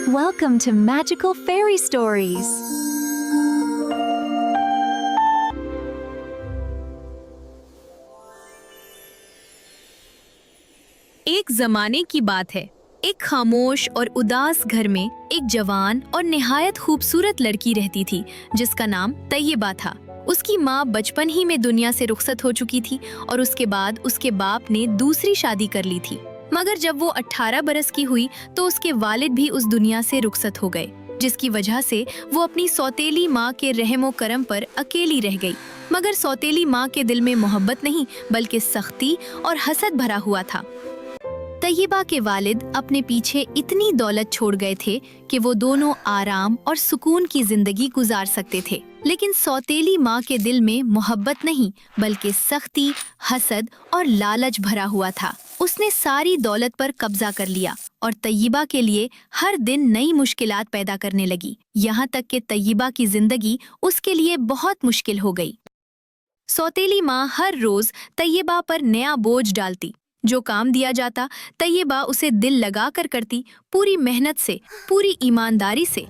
Welcome to Magical Fairy Stories. एक जमाने की बात है। एक खामोश और उदास घर में एक जवान और निहायत खूबसूरत लड़की रहती थी जिसका नाम तैयबा था। उसकी माँ बचपन ही में दुनिया से रुखसत हो चुकी थी और उसके बाद उसके बाप ने दूसरी शादी कर ली थी। मगर जब वो 18 बरस की हुई तो उसके वालिद भी उस दुनिया से रुखसत हो गए, जिसकी वजह से वो अपनी सौतेली माँ के रहमो करम पर अकेली रह गई। मगर सौतेली माँ के दिल में मोहब्बत नहीं बल्कि सख्ती और हसद भरा हुआ था। तैयबा के वालिद अपने पीछे इतनी दौलत छोड़ गए थे कि वो दोनों आराम और सुकून की जिंदगी गुजार सकते थे, लेकिन सौतेली माँ के दिल में मोहब्बत नहीं बल्कि सख्ती, हसद और लालच भरा हुआ था। उसने सारी दौलत पर कब्जा कर लिया और तैयबा के लिए हर दिन नई मुश्किलात पैदा करने लगी, यहाँ तक कि तैयबा की जिंदगी उसके लिए बहुत मुश्किल हो गई। सौतेली माँ हर रोज तैयबा पर नया बोझ डालती। जो काम दिया जाता तैयबा उसे दिल लगा कर करती, पूरी मेहनत से, पूरी ईमानदारी से।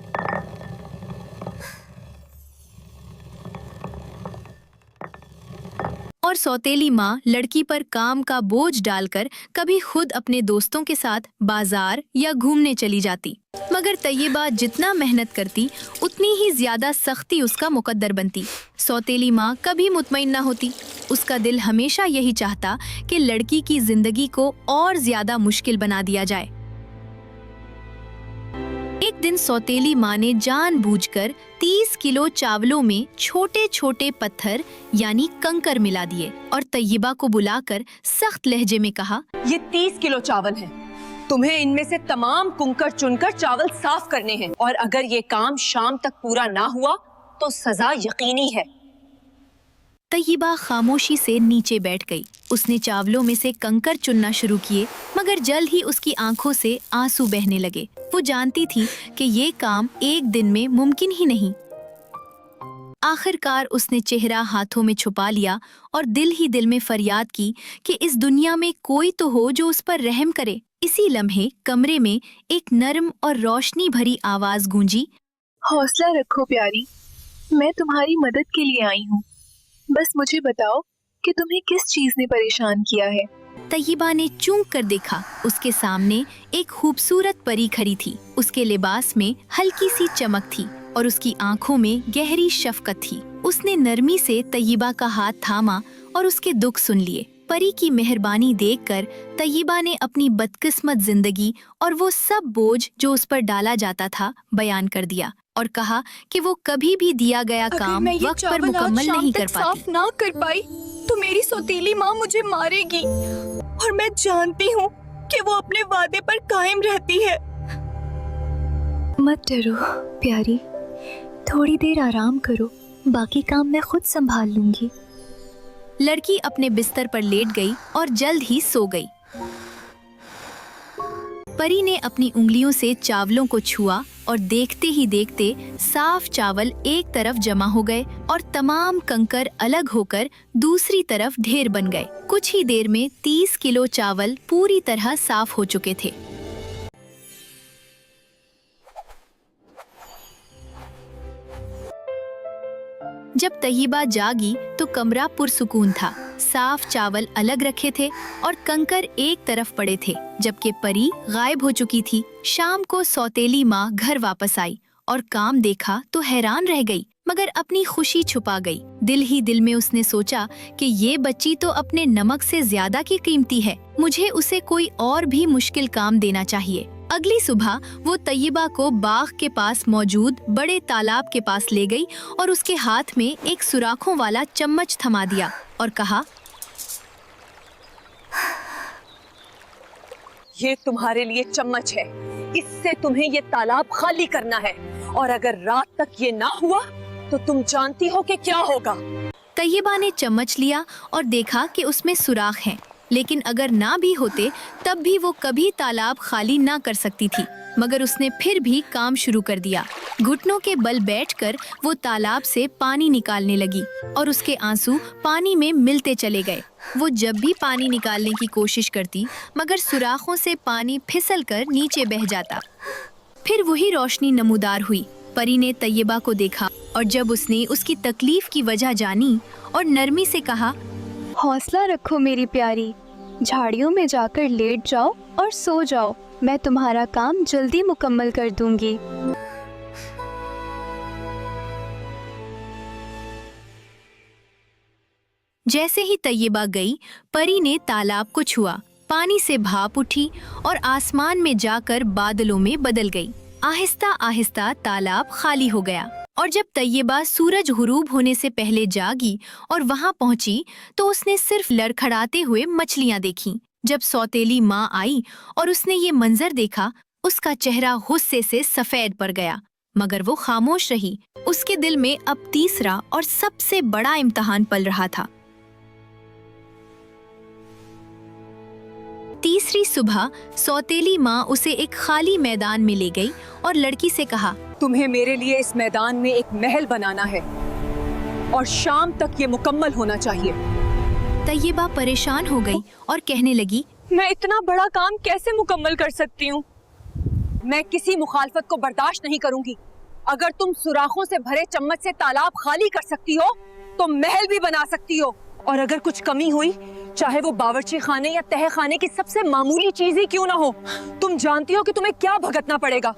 और सौतेली माँ लड़की पर काम का बोझ डालकर कभी खुद अपने दोस्तों के साथ बाजार या घूमने चली जाती। मगर तैयबा जितना मेहनत करती उतनी ही ज्यादा सख्ती उसका मुकद्दर बनती। सौतेली माँ कभी मुतमईन न होती। उसका दिल हमेशा यही चाहता कि लड़की की जिंदगी को और ज्यादा मुश्किल बना दिया जाए। एक दिन सौतेली माँ ने जानबूझकर 30 किलो चावलों में छोटे छोटे पत्थर यानी कंकर मिला दिए और तैयबा को बुलाकर सख्त लहजे में कहा, ये 30 किलो चावल हैं। तुम्हें इनमें से तमाम कुंकर चुनकर चावल साफ करने हैं और अगर ये काम शाम तक पूरा ना हुआ तो सजा यकीनी है। तैयबा खामोशी से नीचे बैठ गई। उसने चावलों में से कंकर चुनना शुरू किए, मगर जल्द ही उसकी आंखों से आंसू बहने लगे। वो जानती थी कि ये काम एक दिन में मुमकिन ही नहीं। आखिरकार उसने चेहरा हाथों में छुपा लिया और दिल ही दिल में फरियाद की कि इस दुनिया में कोई तो हो जो उस पर रहम करे। इसी लम्हे कमरे में एक नरम और रोशनी भरी आवाज गूंजी, हौसला रखो प्यारी, मैं तुम्हारी मदद के लिए आई हूँ। बस मुझे बताओ कि तुम्हें किस चीज ने परेशान किया है। तैयबा ने चूक कर देखा। उसके सामने एक खूबसूरत परी खड़ी थी। उसके लिबास में हल्की सी चमक थी और उसकी आंखों में गहरी शफकत थी। उसने नरमी से तैयबा का हाथ थामा और उसके दुख सुन लिए। परी की मेहरबानी देखकर तैयबा ने अपनी बदकिस्मत जिंदगी और वो सब बोझ जो उस पर डाला जाता था बयान कर दिया और कहा कि वो कभी भी दिया गया काम वक्त पर मुकम्मल नहीं कर पाती। साफ ना कर पाई तो मेरी सौतेली माँ मुझे मारेगी और मैं जानती हूँ कि वो अपने वादे पर कायम रहती है। मत डरो प्यारी, थोड़ी देर आराम करो, बाकी काम मैं खुद संभाल लूंगी। लड़की अपने बिस्तर पर लेट गई और जल्द ही सो गई। परी ने अपनी उंगलियों से चावलों को छुआ और देखते ही देखते साफ चावल एक तरफ जमा हो गए और तमाम कंकर अलग होकर दूसरी तरफ ढेर बन गए। कुछ ही देर में 30 किलो चावल पूरी तरह साफ हो चुके थे। जब तैयबा जागी तो कमरा पुरसुकून था। साफ चावल अलग रखे थे और कंकर एक तरफ पड़े थे, जबकि परी गायब हो चुकी थी। शाम को सौतेली माँ घर वापस आई और काम देखा तो हैरान रह गई, मगर अपनी खुशी छुपा गई। दिल ही दिल में उसने सोचा कि ये बच्ची तो अपने नमक से ज्यादा की कीमती है, मुझे उसे कोई और भी मुश्किल काम देना चाहिए। अगली सुबह वो तैयबा को बाग के पास मौजूद बड़े तालाब के पास ले गई और उसके हाथ में एक सुराखों वाला चम्मच थमा दिया और कहा, ये तुम्हारे लिए चम्मच है, इससे तुम्हें ये तालाब खाली करना है और अगर रात तक ये ना हुआ तो तुम जानती हो कि क्या होगा। तैयबा ने चम्मच लिया और देखा कि उसमें सुराख हैं, लेकिन अगर ना भी होते तब भी वो कभी तालाब खाली ना कर सकती थी। मगर उसने फिर भी काम शुरू कर दिया। घुटनों के बल बैठकर वो तालाब से पानी निकालने लगी और उसके आंसू पानी में मिलते चले गए। वो जब भी पानी निकालने की कोशिश करती मगर सुराखों से पानी फिसलकर नीचे बह जाता। फिर वही रोशनी नमूदार हुई। परी ने तैयबा को देखा और जब उसने उसकी तकलीफ की वजह जानी और नरमी से कहा, हौसला रखो मेरी प्यारी, झाड़ियों में जाकर लेट जाओ और सो जाओ, मैं तुम्हारा काम जल्दी मुकम्मल कर दूंगी। जैसे ही तैयबा गई, परी ने तालाब को छुआ, पानी से भाप उठी और आसमान में जाकर बादलों में बदल गई। आहिस्ता आहिस्ता तालाब खाली हो गया और जब तैयबा सूरज गुरूब होने से पहले जागी और वहां पहुंची तो उसने सिर्फ लड़खड़ाते हुए मछलियां देखीं। जब सौतेली माँ आई और उसने ये मंजर देखा, उसका चेहरा गुस्से से सफेद पड़ गया, मगर वो खामोश रही। उसके दिल में अब तीसरा और सबसे बड़ा इम्तिहान पल रहा था। तीसरी सुबह सौतेली माँ उसे एक खाली मैदान में ले गई और लड़की से कहा, तुम्हें मेरे लिए इस मैदान में एक महल बनाना है और शाम तक ये मुकम्मल होना चाहिए। तैयबा परेशान हो गई और कहने लगी, मैं इतना बड़ा काम कैसे मुकम्मल कर सकती हूँ? मैं किसी मुखालफत को बर्दाश्त नहीं करूंगी। अगर तुम सुराखों से भरे चम्मच से तालाब खाली कर सकती हो तो महल भी बना सकती हो, और अगर कुछ कमी हुई, चाहे वो बावर्ची खाने या तह खाने की सबसे मामूली चीज ही क्यों ना हो, तुम जानती हो कि तुम्हें क्या भुगतना पड़ेगा।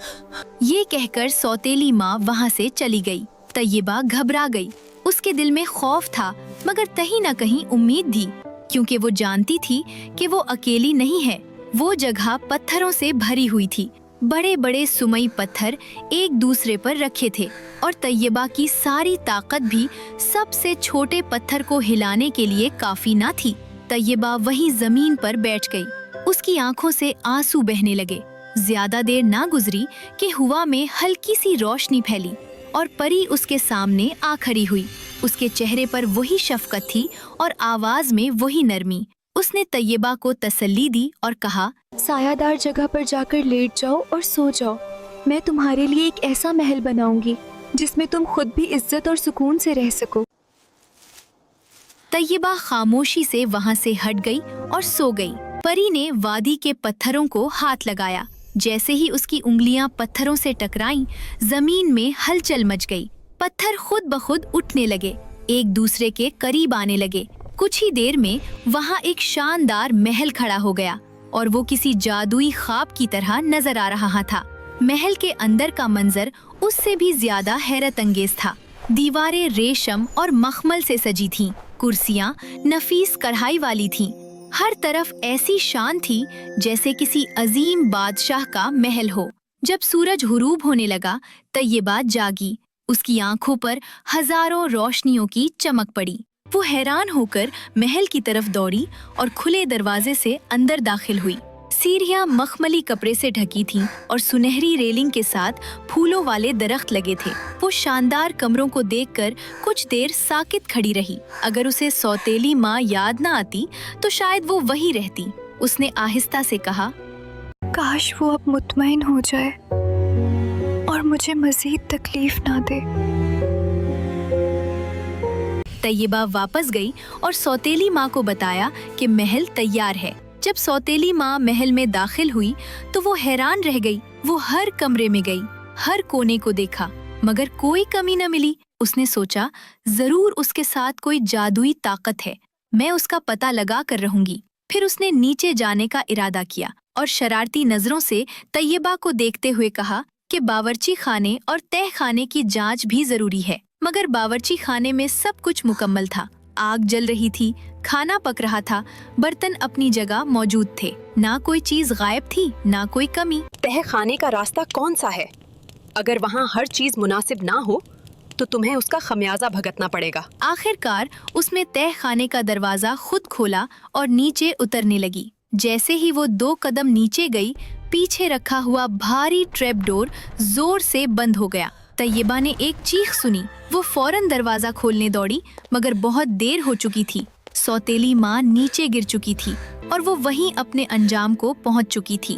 ये कहकर सौतेली माँ वहाँ से चली गई। तैयबा घबरा गई। उसके दिल में खौफ था, मगर कहीं न कहीं उम्मीद थी, क्योंकि वो जानती थी कि वो अकेली नहीं है। वो जगह पत्थरों से भरी हुई थी। बड़े बड़े सुमई पत्थर एक दूसरे पर रखे थे और तैयबा की सारी ताकत भी सबसे छोटे पत्थर को हिलाने के लिए काफी ना थी। तैयबा वहीं जमीन पर बैठ गई। उसकी आंखों से आंसू बहने लगे। ज्यादा देर ना गुजरी कि हवा में हल्की सी रोशनी फैली और परी उसके सामने आ खड़ी हुई। उसके चेहरे पर वही शफकत थी और आवाज में वही नरमी। उसने तैयबा को तसल्ली दी और कहा, सायादार जगह पर जाकर लेट जाओ और सो जाओ। मैं तुम्हारे लिए एक ऐसा महल बनाऊंगी जिसमें तुम खुद भी इज्जत और सुकून से रह सको। तैयबा खामोशी से वहां से हट गई और सो गई। परी ने वादी के पत्थरों को हाथ लगाया। जैसे ही उसकी उंगलियां पत्थरों से टकराईं, जमीन में हलचल मच गई। पत्थर खुद ब खुद उठने लगे, एक दूसरे के करीब आने लगे। कुछ ही देर में वहां एक शानदार महल खड़ा हो गया और वो किसी जादुई ख्वाब की तरह नजर आ रहा था। महल के अंदर का मंजर उससे भी ज्यादा हैरत अंगेज था। दीवारें रेशम और मखमल से सजी थीं, कुर्सियां नफीस कढ़ाई वाली थीं। हर तरफ ऐसी शान थी जैसे किसी अजीम बादशाह का महल हो। जब सूरज गुरूब होने लगा, तैयबा जागी। उसकी आंखों पर हजारों रोशनियों की चमक पड़ी। वो हैरान होकर महल की तरफ दौड़ी और खुले दरवाजे से अंदर दाखिल हुई। सीढ़ियां मखमली कपड़े से ढकी थीं और सुनहरी रेलिंग के साथ फूलों वाले दरख्त लगे थे। वो शानदार कमरों को देखकर कुछ देर साकित खड़ी रही। अगर उसे सौतेली माँ याद न आती तो शायद वो वही रहती। उसने आहिस्ता से कहा, काश वो अब मुतमईन हो जाए और मुझे मजीद तकलीफ ना दे। तैयबा वापस गई और सौतेली माँ को बताया कि महल तैयार है। जब सौतेली माँ महल में दाखिल हुई तो वो हैरान रह गई। वो हर कमरे में गई, हर कोने को देखा, मगर कोई कमी न मिली। उसने सोचा, जरूर उसके साथ कोई जादुई ताकत है, मैं उसका पता लगा कर रहूंगी। फिर उसने नीचे जाने का इरादा किया और शरारती नजरों से तैयबा को देखते हुए कहा कि बावर्ची खाने और तह खाने की जांच भी जरूरी है। मगर बावर्ची खाने में सब कुछ मुकम्मल था। आग जल रही थी, खाना पक रहा था, बर्तन अपनी जगह मौजूद थे। ना कोई चीज गायब थी, ना कोई कमी। तह खाने का रास्ता कौन सा है? अगर वहाँ हर चीज मुनासिब ना हो तो तुम्हें उसका खमियाजा भुगतना पड़ेगा। आखिरकार उसमें तह खाने का दरवाजा खुद खोला और नीचे उतरने लगी। जैसे ही वो 2 कदम नीचे गई, पीछे रखा हुआ भारी ट्रैप डोर जोर से बंद हो गया। तैयबा ने एक चीख सुनी। वो फौरन दरवाजा खोलने दौड़ी, मगर बहुत देर हो चुकी थी। सौतेली माँ नीचे गिर चुकी थी और वो वहीं अपने अंजाम को पहुंच चुकी थी।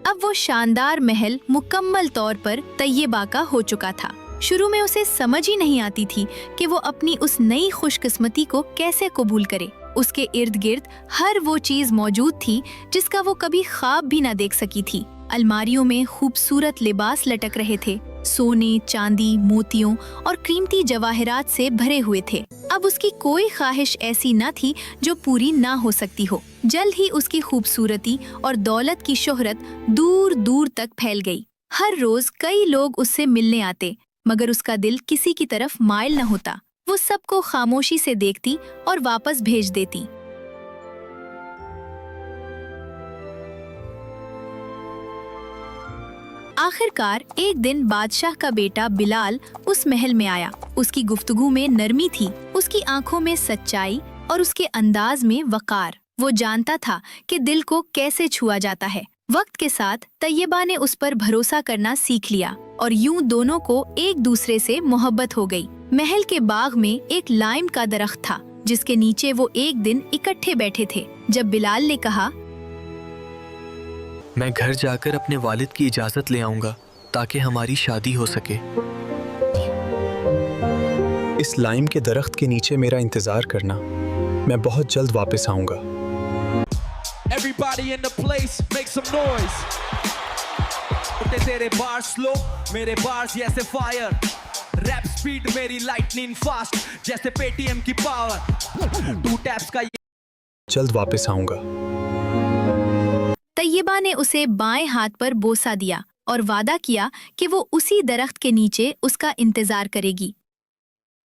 अब वो शानदार महल मुकम्मल तौर पर तैयबा का हो चुका था। शुरू में उसे समझ ही नहीं आती थी कि वो अपनी उस नई खुशकिस्मती को कैसे कबूल करे। उसके इर्द गिर्द हर वो चीज मौजूद थी जिसका वो कभी ख्वाब भी न देख सकी थी। अलमारियों में खूबसूरत लिबास लटक रहे थे, सोने, चांदी, मोतियों और कीमती जवाहरात से भरे हुए थे। अब उसकी कोई ख्वाहिश ऐसी न थी जो पूरी ना हो सकती हो। जल्द ही उसकी खूबसूरती और दौलत की शोहरत दूर दूर तक फैल गई। हर रोज कई लोग उससे मिलने आते, मगर उसका दिल किसी की तरफ माइल न होता। वो सबको खामोशी से देखती और वापस भेज देती। आखिरकार एक दिन बादशाह का बेटा बिलाल उस महल में आया। उसकी गुफ्तगू में नरमी थी, उसकी आंखों में सच्चाई और उसके अंदाज में वकार। वो जानता था कि दिल को कैसे छुआ जाता है। वक्त के साथ तैयबा ने उस पर भरोसा करना सीख लिया और यूं दोनों को एक दूसरे से मोहब्बत हो गई। महल के बाग में एक लाइम का दरख्त था जिसके नीचे वो एक दिन इकट्ठे बैठे थे। जब बिलाल ने कहा, मैं घर जाकर अपने वालिद की इजाजत ले आऊंगा ताकि हमारी शादी हो सके। इस लाइम के दरख्त के नीचे मेरा इंतजार करना, मैं बहुत जल्द वापस आऊंगा। Everybody in the place, make some noise. उठे तेरे बार स्लो, मेरे बार्स जैसे फायर। रैप स्पीड मेरी लाइटनिंग फास्ट, जैसे पेटीएम की पावर। 2 टैप्स का जल्द वापस आऊंगा। तैयबा ने उसे बाएं हाथ पर बोसा दिया और वादा किया कि वो उसी दरख्त के नीचे उसका इंतजार करेगी।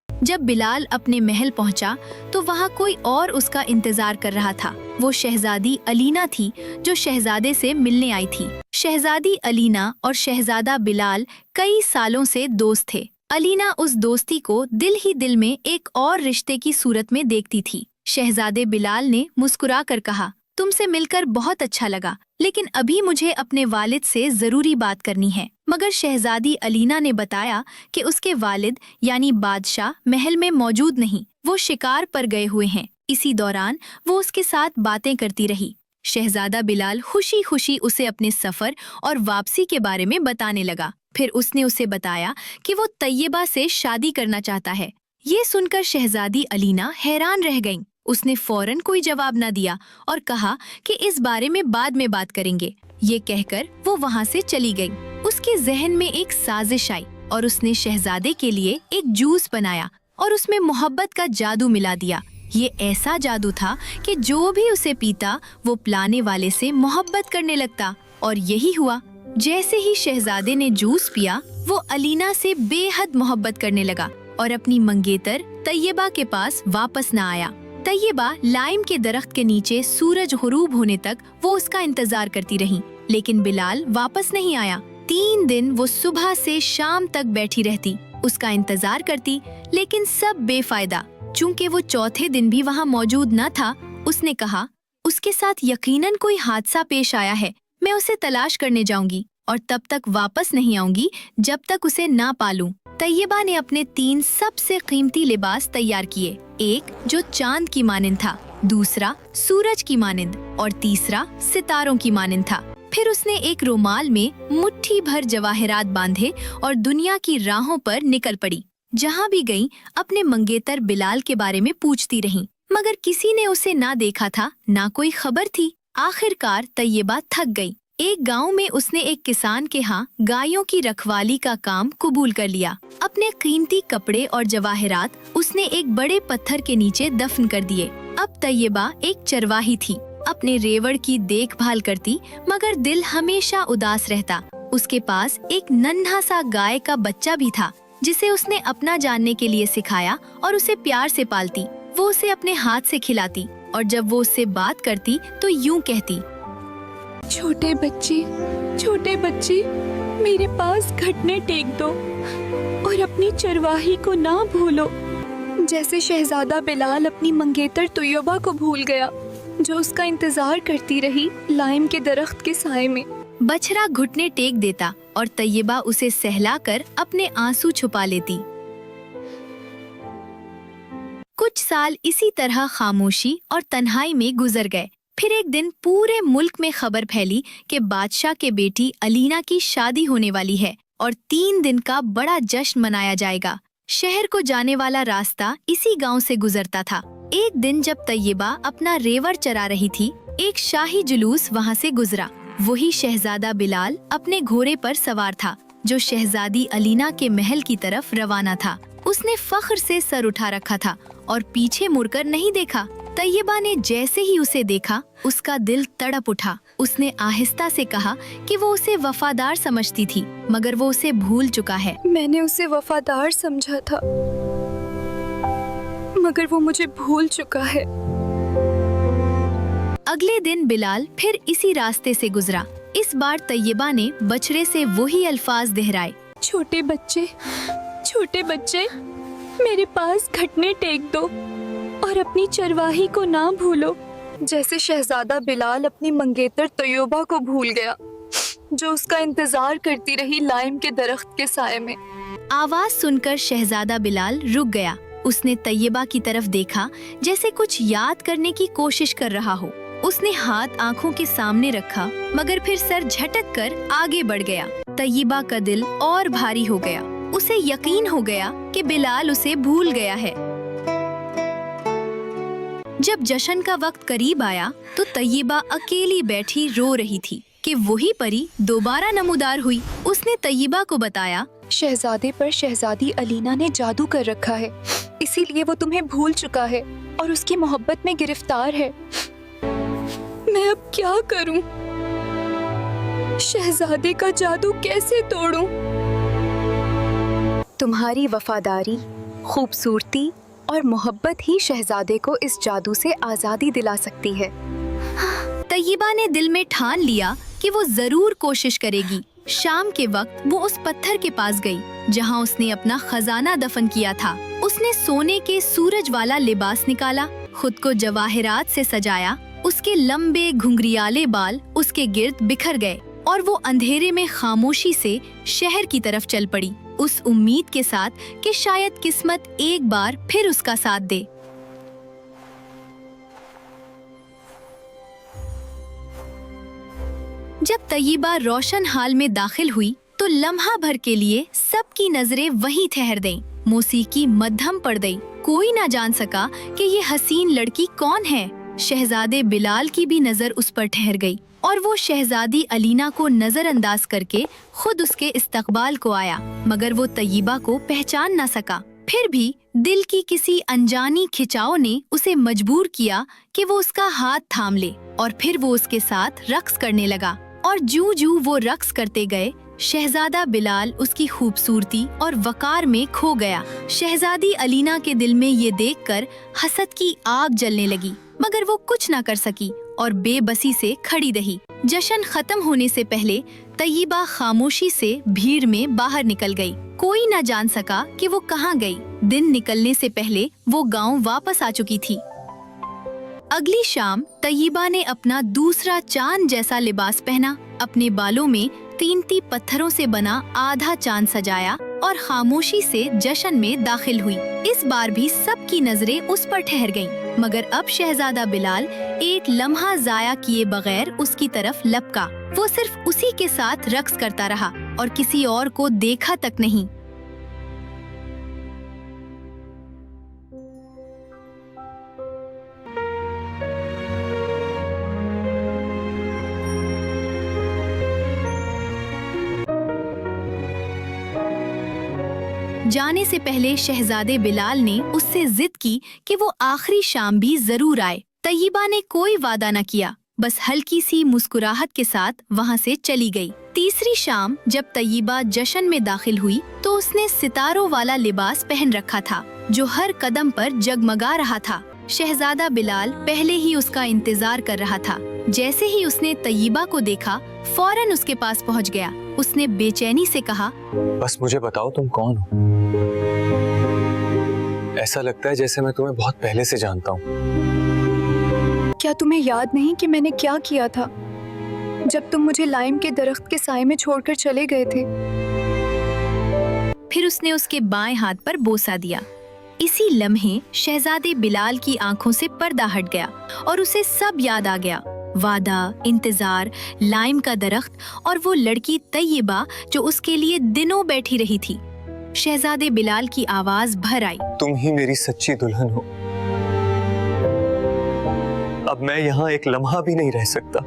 जब बिलाल अपने महल पहुंचा तो वहां कोई और उसका इंतजार कर रहा था। वो शहजादी अलीना थी जो शहजादे से मिलने आई थी। शहजादी अलीना और शहजादा बिलाल कई सालों से दोस्त थे। अलीना उस दोस्ती को दिल ही दिल में एक और रिश्ते की सूरत में देखती थी। शहजादे बिलाल ने मुस्कुरा कर कहा, तुमसे मिलकर बहुत अच्छा लगा, लेकिन अभी मुझे अपने वालिद से जरूरी बात करनी है। मगर शहजादी अलीना ने बताया कि उसके वालिद यानी बादशाह महल में मौजूद नहीं, वो शिकार पर गए हुए हैं। इसी दौरान वो उसके साथ बातें करती रही। शहजादा बिलाल खुशी खुशी उसे अपने सफर और वापसी के बारे में बताने लगा। फिर उसने उसे बताया कि वो तैयबा से शादी करना चाहता है। ये सुनकर शहजादी अलीना हैरान रह गईं। उसने फौरन कोई जवाब न दिया और कहा कि इस बारे में बाद में बात करेंगे। ये कहकर वो वहाँ से चली गई। उसके जहन में एक साजिश आई और उसने शहजादे के लिए एक जूस बनाया और उसमें मोहब्बत का जादू मिला दिया। ये ऐसा जादू था कि जो भी उसे पीता वो पिलाने वाले से मोहब्बत करने लगता। और यही हुआ। जैसे ही शहजादे ने जूस पिया वो अलीना से बेहद मोहब्बत करने लगा और अपनी मंगेतर तैयबा के पास वापस न आया। तैयबा लाइम के दरख्त के नीचे सूरज गुरूब होने तक वो उसका इंतजार करती रही, लेकिन बिलाल वापस नहीं आया। 3 दिन वो सुबह से शाम तक बैठी रहती, उसका इंतजार करती, लेकिन सब बेफायदा। चूंकि वो चौथे दिन भी वहाँ मौजूद न था, उसने कहा, उसके साथ यकीनन कोई हादसा पेश आया है। मैं उसे तलाश करने जाऊंगी और तब तक वापस नहीं आऊंगी जब तक उसे ना पालूं। तैयबा ने अपने 3 सबसे कीमती लिबास तैयार किए। एक जो चांद की मानिंद था, दूसरा सूरज की मानिंद और तीसरा सितारों की मानिंद था। फिर उसने एक रुमाल में मुट्ठी भर जवाहरात बांधे और दुनिया की राहों पर निकल पड़ी। जहाँ भी गई अपने मंगेतर बिलाल के बारे में पूछती रही, मगर किसी ने उसे ना देखा था, ना कोई खबर थी। आखिरकार तैयबा थक गई। एक गांव में उसने एक किसान के यहाँ गायों की रखवाली का काम कबूल कर लिया। अपने कीमती कपड़े और जवाहरात उसने एक बड़े पत्थर के नीचे दफन कर दिए। अब तैयबा एक चरवाही थी, अपने रेवड़ की देखभाल करती, मगर दिल हमेशा उदास रहता। उसके पास एक नन्हा सा गाय का बच्चा भी था जिसे उसने अपना जानने के लिए सिखाया और उसे प्यार से पालती। वो उसे अपने हाथ से खिलाती और जब वो उससे बात करती तो यूं कहती, छोटे बच्चे मेरे पास घुटने टेक दो और अपनी चरवाही को ना भूलो। जैसे शहजादा बिलाल अपनी मंगेतर तैयबा को भूल गया, जो उसका इंतजार करती रही लाइम के दरख्त के साए में। बछड़ा घुटने टेक देता और तैयबा उसे सहलाकर अपने आंसू छुपा लेती। कुछ साल इसी तरह खामोशी और तन्हाई में गुजर गए। फिर एक दिन पूरे मुल्क में खबर फैली कि बादशाह के बेटी अलीना की शादी होने वाली है और 3 दिन का बड़ा जश्न मनाया जाएगा। शहर को जाने वाला रास्ता इसी गांव से गुजरता था। एक दिन जब तैयबा अपना रेवड़ चरा रही थी, एक शाही जुलूस वहां से गुजरा। वही शहजादा बिलाल अपने घोड़े पर सवार था, जो शहजादी अलीना के महल की तरफ रवाना था। उसने फख्र से सर उठा रखा था और पीछे मुड़कर नहीं देखा। तैयबा ने जैसे ही उसे देखा, उसका दिल तड़प उठा। उसने आहिस्ता से कहा कि वो उसे वफादार समझती थी, मगर वो उसे भूल चुका है। मैंने उसे वफादार समझा था, मगर वो मुझे भूल चुका है। अगले दिन बिलाल फिर इसी रास्ते से गुजरा। इस बार तैयबा ने बछड़े से वही अल्फाज दोहराए। छोटे बच्चे, मेरे पास घुटने टेक दो और अपनी चरवाही को ना भूलो, जैसे शहजादा बिलाल अपनी मंगेतर तैयबा को भूल गया, जो उसका इंतजार करती रही लाइम के दरख्त के साए में। आवाज सुनकर शहजादा बिलाल रुक गया। उसने तैयबा की तरफ देखा, जैसे कुछ याद करने की कोशिश कर रहा हो। उसने हाथ आंखों के सामने रखा, मगर फिर सर झटक कर आगे बढ़ गया। तैयबा का दिल और भारी हो गया। उसे यकीन हो गया कि बिलाल उसे भूल गया है। जब जश्न का वक्त करीब आया तो तैयबा अकेली बैठी रो रही थी कि वही परी दोबारा नमूदार हुई। उसने तैयबा को बताया, शहजादे पर शहजादी अलीना ने जादू कर रखा है, इसीलिए वो तुम्हें भूल चुका है और उसकी मोहब्बत में गिरफ्तार है। मैं अब क्या करूं? शहजादे का जादू कैसे तोड़ूं? तुम्हारी वफादारी, खूबसूरती और मोहब्बत ही शहजादे को इस जादू से आजादी दिला सकती है। तैयबा ने दिल में ठान लिया कि वो जरूर कोशिश करेगी। शाम के वक्त वो उस पत्थर के पास गई, जहाँ उसने अपना खजाना दफन किया था। उसने सोने के सूरज वाला लिबास निकाला, खुद को जवाहरात से सजाया। उसके लंबे घुंघरियाले बाल उसके गिर्द बिखर गए और वो अंधेरे में खामोशी से शहर की तरफ चल पड़ी, उस उम्मीद के साथ कि शायद किस्मत एक बार फिर उसका साथ दे। जब तैयबा रोशन हाल में दाखिल हुई तो लम्हा भर के लिए सबकी नजरें वहीं ठहर गईं। मौसीकी मध्यम पड़ गई। कोई ना जान सका कि ये हसीन लड़की कौन है। शहजादे बिलाल की भी नजर उस पर ठहर गई और वो शहजादी अलीना को नजरअंदाज करके खुद उसके इस्तकबाल को आया, मगर वो तैयबा को पहचान न सका। फिर भी दिल की किसी अनजानी खिंचाव ने उसे मजबूर किया कि वो उसका हाथ थाम ले और फिर वो उसके साथ रक्स करने लगा। और जूं जूं वो रक्स करते गए, शहजादा बिलाल उसकी खूबसूरती और वकार में खो गया। शहजादी अलीना के दिल में ये देखकर हसद की आग जलने लगी, मगर वो कुछ न कर सकी और बेबसी से खड़ी रही। जश्न खत्म होने से पहले तैयबा खामोशी से भीड़ में बाहर निकल गई। कोई न जान सका कि वो कहाँ गई। दिन निकलने से पहले वो गांव वापस आ चुकी थी। अगली शाम तैयबा ने अपना दूसरा चांद जैसा लिबास पहना, अपने बालों में कीमती पत्थरों से बना आधा चांद सजाया और खामोशी से जश्न में दाखिल हुई। इस बार भी सबकी नजरें उस पर ठहर गईं, मगर अब शहजादा बिलाल एक लम्हा जाया किए बगैर उसकी तरफ लपका। वो सिर्फ उसी के साथ रक्स करता रहा और किसी और को देखा तक नहीं। जाने से पहले शहजादे बिलाल ने उससे जिद की कि वो आखिरी शाम भी जरूर आए। तैयबा ने कोई वादा न किया, बस हल्की सी मुस्कुराहट के साथ वहाँ से चली गई। तीसरी शाम जब तैयबा जश्न में दाखिल हुई तो उसने सितारों वाला लिबास पहन रखा था, जो हर कदम पर जगमगा रहा था। शहजादा बिलाल पहले ही उसका इंतजार कर रहा था। जैसे ही उसने तैयबा को देखा, फौरन उसके पास पहुँच गया। उसने बेचैनी से कहा, बस मुझे बताओ तुम कौन हो। ऐसा लगता है जैसे मैं तुम्हें बहुत पहले से जानता हूँ। क्या तुम्हें याद नहीं कि मैंने क्या किया था जब तुम मुझे लाइम के दरख्त के साए में छोड़कर चले गए थे? फिर उसने उसके बाएं हाथ पर बोसा दिया। इसी लम्हे शहजादे बिलाल की आंखों से पर्दा हट गया और उसे सब याद आ गया। वादा, इंतजार, लाइम का दरख्त और वो लड़की तैयबा जो उसके लिए दिनों बैठी रही थी। शहजादे बिलाल की आवाज भर आई। तुम ही मेरी सच्ची दुल्हन हो। अब मैं यहाँ एक लम्हा भी नहीं रह सकता।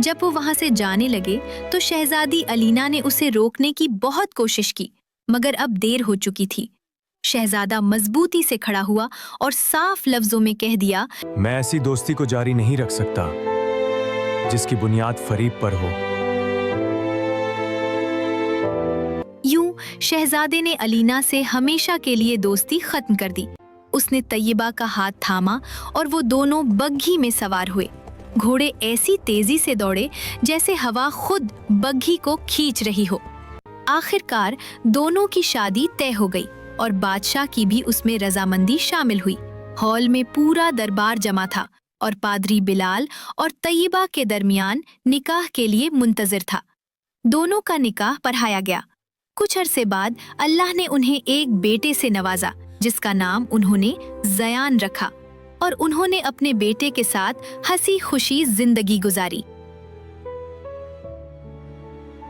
जब वो वहां से जाने लगे तो शहजादी अलीना ने उसे रोकने की बहुत कोशिश की, मगर अब देर हो चुकी थी। शहजादा मजबूती से खड़ा हुआ और साफ लफ्जों में कह दिया, मैं ऐसी दोस्ती को जारी नहीं रख सकता जिसकी बुनियाद फरीब पर हो। यूं शहजादे ने अलीना से हमेशा के लिए दोस्ती खत्म कर दी। उसने तैयबा का हाथ थामा और वो दोनों बग्घी में सवार हुए। घोड़े ऐसी तेजी से दौड़े जैसे हवा खुद बग्घी को खींच रही हो। आखिरकार दोनों की शादी तय हो गई और बादशाह की भी उसमें रजामंदी शामिल हुई। हॉल में पूरा दरबार जमा था और पादरी बिलाल और तैयबा के दरमियान निकाह के लिए मुंतजिर था। दोनों का निकाह पढ़ाया गया। कुछ अरसे बाद अल्लाह ने उन्हें एक बेटे से नवाजा, जिसका नाम उन्होंने ज़यान रखा, और उन्होंने अपने बेटे के साथ हंसी खुशी जिंदगी गुजारी।